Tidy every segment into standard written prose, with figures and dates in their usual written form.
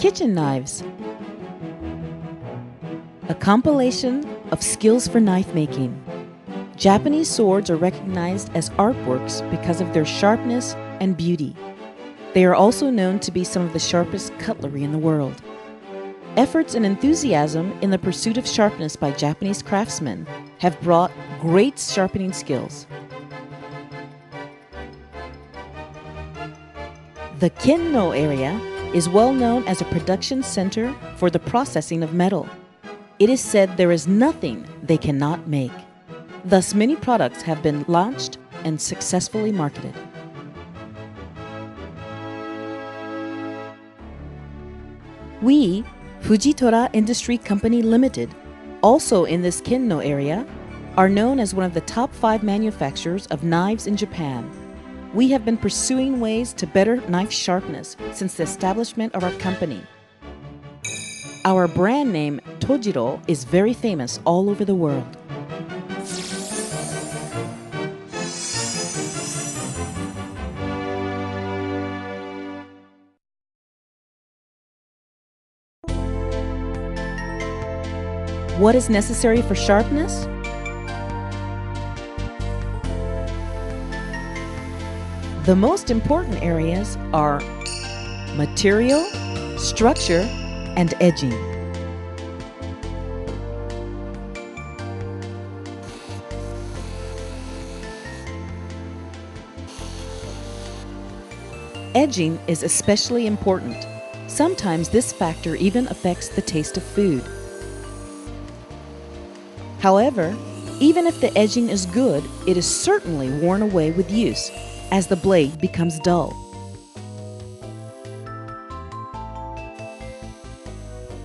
Kitchen knives. A compilation of skills for knife making. Japanese swords are recognized as artworks because of their sharpness and beauty. They are also known to be some of the sharpest cutlery in the world. Efforts and enthusiasm in the pursuit of sharpness by Japanese craftsmen have brought great sharpening skills. The Kenno area is well known as a production center for the processing of metal. It is said there is nothing they cannot make. Thus, many products have been launched and successfully marketed. We, Fujitora Industry Company Limited, also in this Kenno area, are known as one of the top 5 manufacturers of knives in Japan. We have been pursuing ways to better knife sharpness since the establishment of our company. Our brand name, Tojiro, is very famous all over the world. What is necessary for sharpness? The most important areas are material, structure, and edging. Edging is especially important. Sometimes this factor even affects the taste of food. However, even if the edging is good, it is certainly worn away with use, as the blade becomes dull.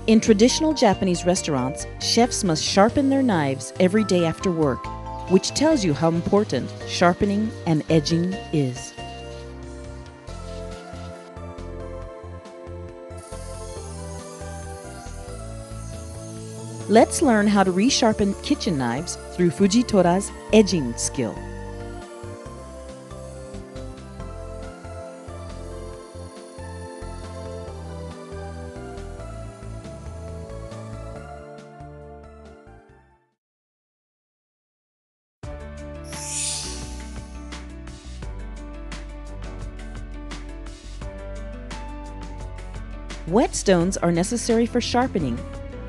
In traditional Japanese restaurants, chefs must sharpen their knives every day after work, which tells you how important sharpening and edging is. Let's learn how to resharpen kitchen knives through Fujitora's edging skill. Whetstones are necessary for sharpening,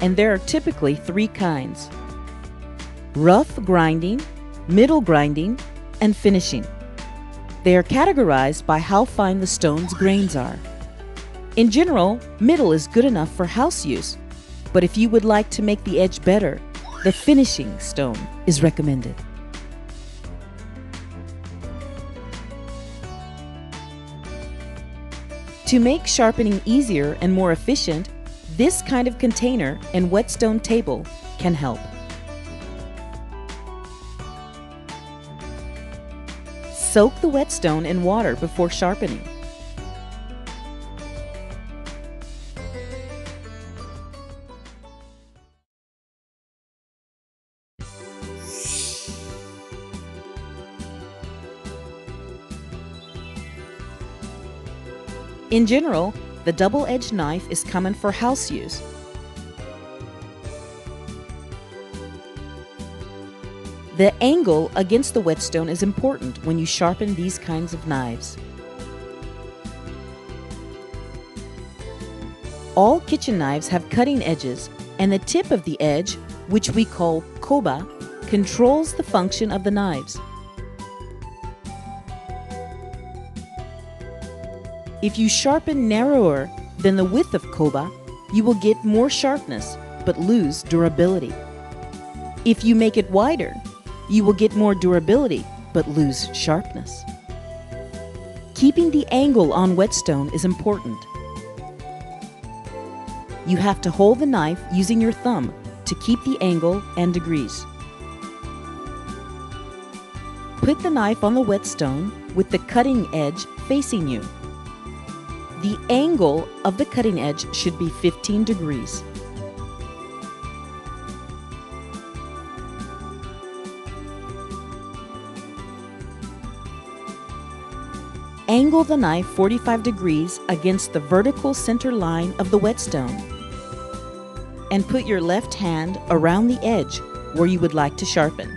and there are typically 3 kinds: rough grinding, middle grinding, and finishing. They are categorized by how fine the stone's grains are. In general, middle is good enough for house use, but if you would like to make the edge better, the finishing stone is recommended. To make sharpening easier and more efficient, this kind of container and whetstone table can help. Soak the whetstone in water before sharpening. In general, the double-edged knife is common for house use. The angle against the whetstone is important when you sharpen these kinds of knives. All kitchen knives have cutting edges, and the tip of the edge, which we call koba, controls the function of the knives. If you sharpen narrower than the width of koba, you will get more sharpness but lose durability. If you make it wider, you will get more durability but lose sharpness. Keeping the angle on whetstone is important. You have to hold the knife using your thumb to keep the angle and degrees. Put the knife on the whetstone with the cutting edge facing you. The angle of the cutting edge should be 15 degrees. Angle the knife 45 degrees against the vertical center line of the whetstone. And put your left hand around the edge where you would like to sharpen.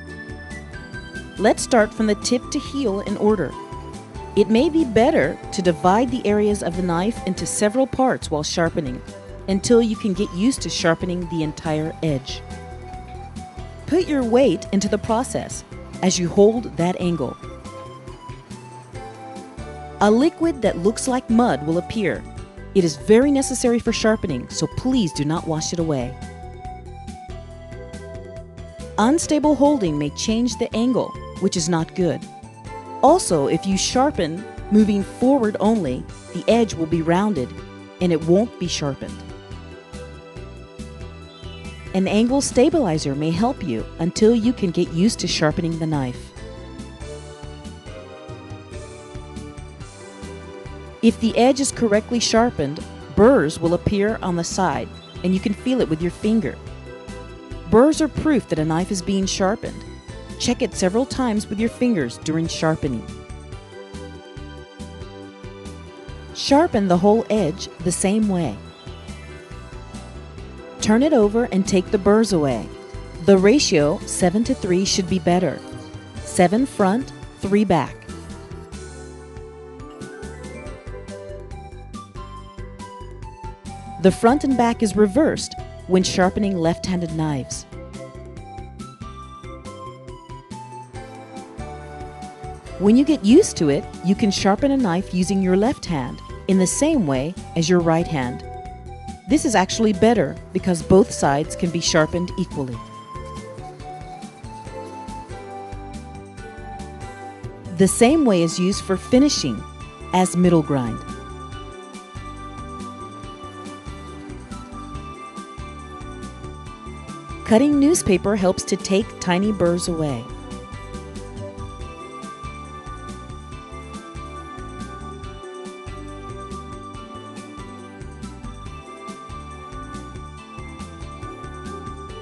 Let's start from the tip to heel in order. It may be better to divide the areas of the knife into several parts while sharpening, until you can get used to sharpening the entire edge. Put your weight into the process as you hold that angle. A liquid that looks like mud will appear. It is very necessary for sharpening, so please do not wash it away. Unstable holding may change the angle, which is not good. Also, if you sharpen moving forward only, the edge will be rounded and it won't be sharpened. An angle stabilizer may help you until you can get used to sharpening the knife. If the edge is correctly sharpened, burrs will appear on the side and you can feel it with your finger. Burrs are proof that a knife is being sharpened. Check it several times with your fingers during sharpening. Sharpen the whole edge the same way. Turn it over and take the burrs away. The ratio 7:3 should be better. 7 front, 3 back. The front and back is reversed when sharpening left-handed knives. When you get used to it, you can sharpen a knife using your left hand in the same way as your right hand. This is actually better because both sides can be sharpened equally. The same way is used for finishing as middle grind. Cutting newspaper helps to take tiny burrs away.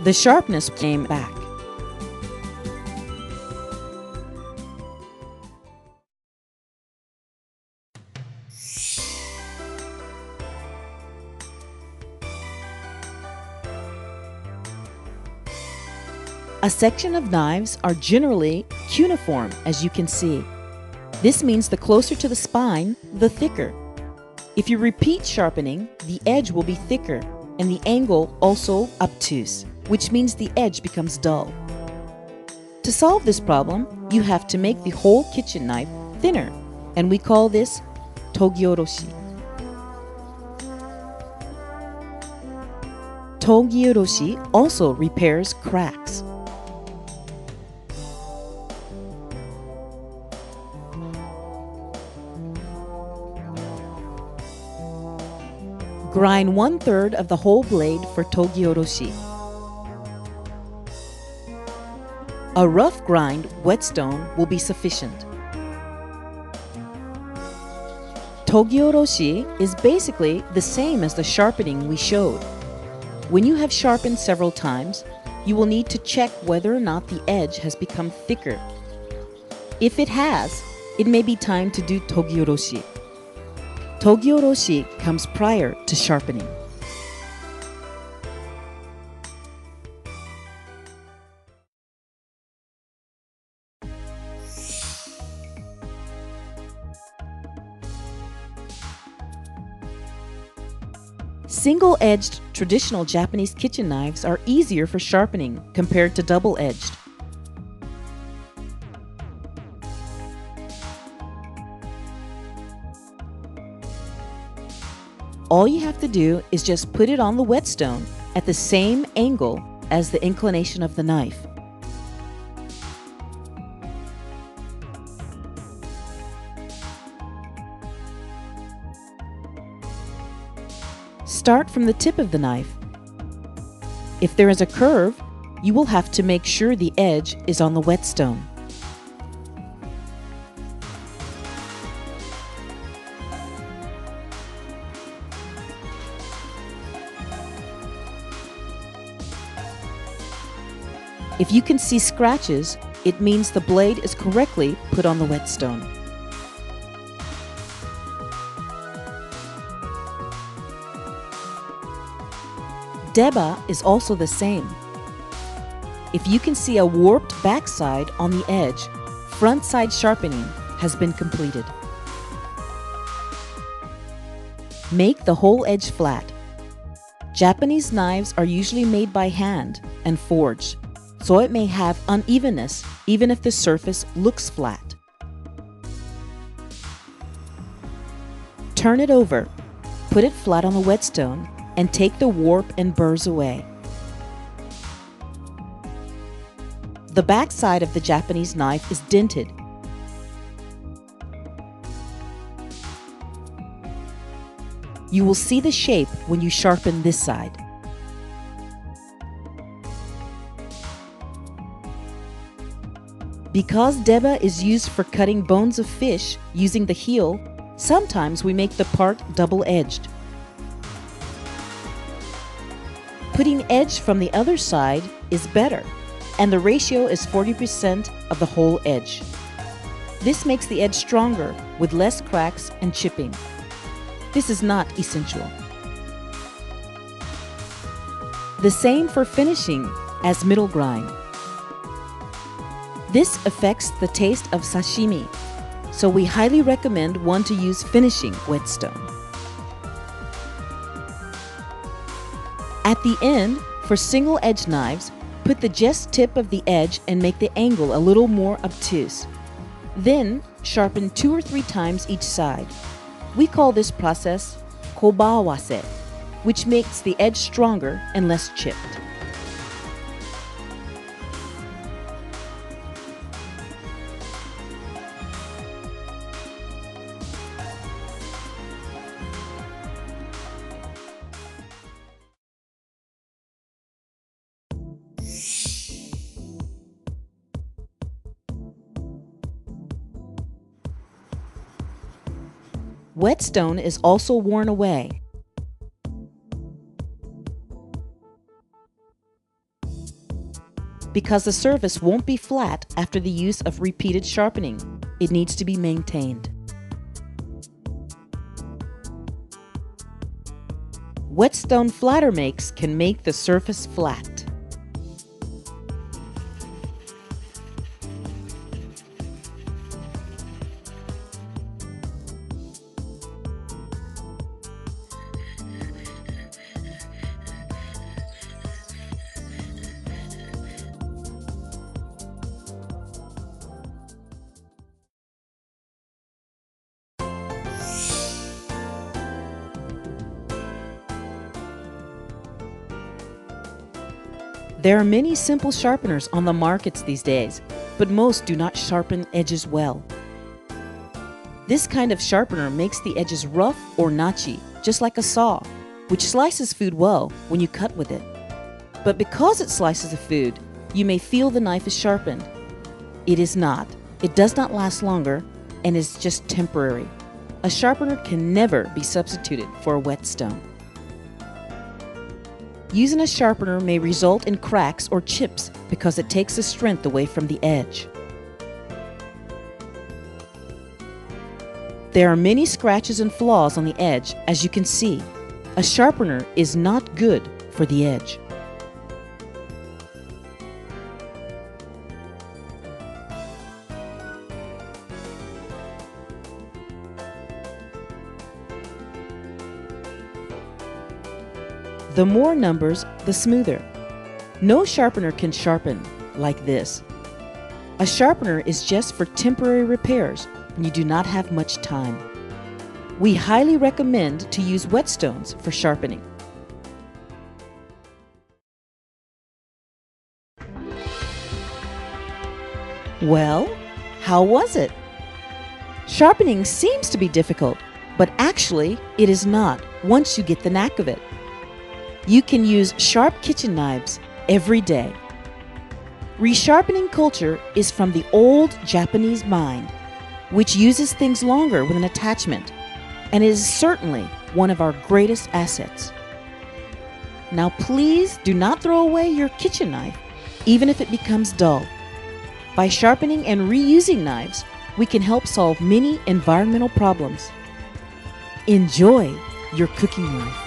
The sharpness came back. A section of knives are generally cuneiform, as you can see. This means the closer to the spine, the thicker. If you repeat sharpening, the edge will be thicker and the angle also obtuse, which means the edge becomes dull. To solve this problem, you have to make the whole kitchen knife thinner, and we call this Togioroshi. Togioroshi also repairs cracks. Grind 1/3 of the whole blade for Togioroshi. A rough grind whetstone will be sufficient. Togioroshi is basically the same as the sharpening we showed. When you have sharpened several times, you will need to check whether or not the edge has become thicker. If it has, it may be time to do Togioroshi. Togioroshi comes prior to sharpening. Single-edged traditional Japanese kitchen knives are easier for sharpening compared to double-edged. All you have to do is just put it on the whetstone at the same angle as the inclination of the knife. Start from the tip of the knife. If there is a curve, you will have to make sure the edge is on the whetstone. If you can see scratches, it means the blade is correctly put on the whetstone. deba is also the same. If you can see a warped backside on the edge, front side sharpening has been completed. Make the whole edge flat. Japanese knives are usually made by hand and forged, so it may have unevenness even if the surface looks flat. Turn it over, put it flat on the whetstone, and take the warp and burrs away. The back side of the Japanese knife is dented. You will see the shape when you sharpen this side. Because deba is used for cutting bones of fish using the heel, sometimes we make the part double-edged. Putting edge from the other side is better, and the ratio is 40% of the whole edge. This makes the edge stronger with less cracks and chipping. This is not essential. The same for finishing as middle grind. This affects the taste of sashimi, so we highly recommend one to use finishing whetstone. At the end, for single edge knives, put the just tip of the edge and make the angle a little more obtuse. Then, sharpen 2 or 3 times each side. We call this process kobawase, which makes the edge stronger and less chipped. Whetstone is also worn away. Because the surface won't be flat after the use of repeated sharpening, it needs to be maintained. Whetstone flatter makes can make the surface flat. There are many simple sharpeners on the markets these days, but most do not sharpen edges well. This kind of sharpener makes the edges rough or notchy, just like a saw, which slices food well when you cut with it. But because it slices the food, you may feel the knife is sharpened. It is not. It does not last longer and is just temporary. A sharpener can never be substituted for a whetstone. Using a sharpener may result in cracks or chips because it takes the strength away from the edge. There are many scratches and flaws on the edge, as you can see. A sharpener is not good for the edge. The more numbers, the smoother. No sharpener can sharpen like this. A sharpener is just for temporary repairs when you do not have much time. We highly recommend to use whetstones for sharpening. Well, how was it? Sharpening seems to be difficult, but actually it is not once you get the knack of it. You can use sharp kitchen knives every day. Resharpening culture is from the old Japanese mind, which uses things longer with an attachment, and it is certainly one of our greatest assets. Now please do not throw away your kitchen knife, even if it becomes dull. By sharpening and reusing knives, we can help solve many environmental problems. Enjoy your cooking life.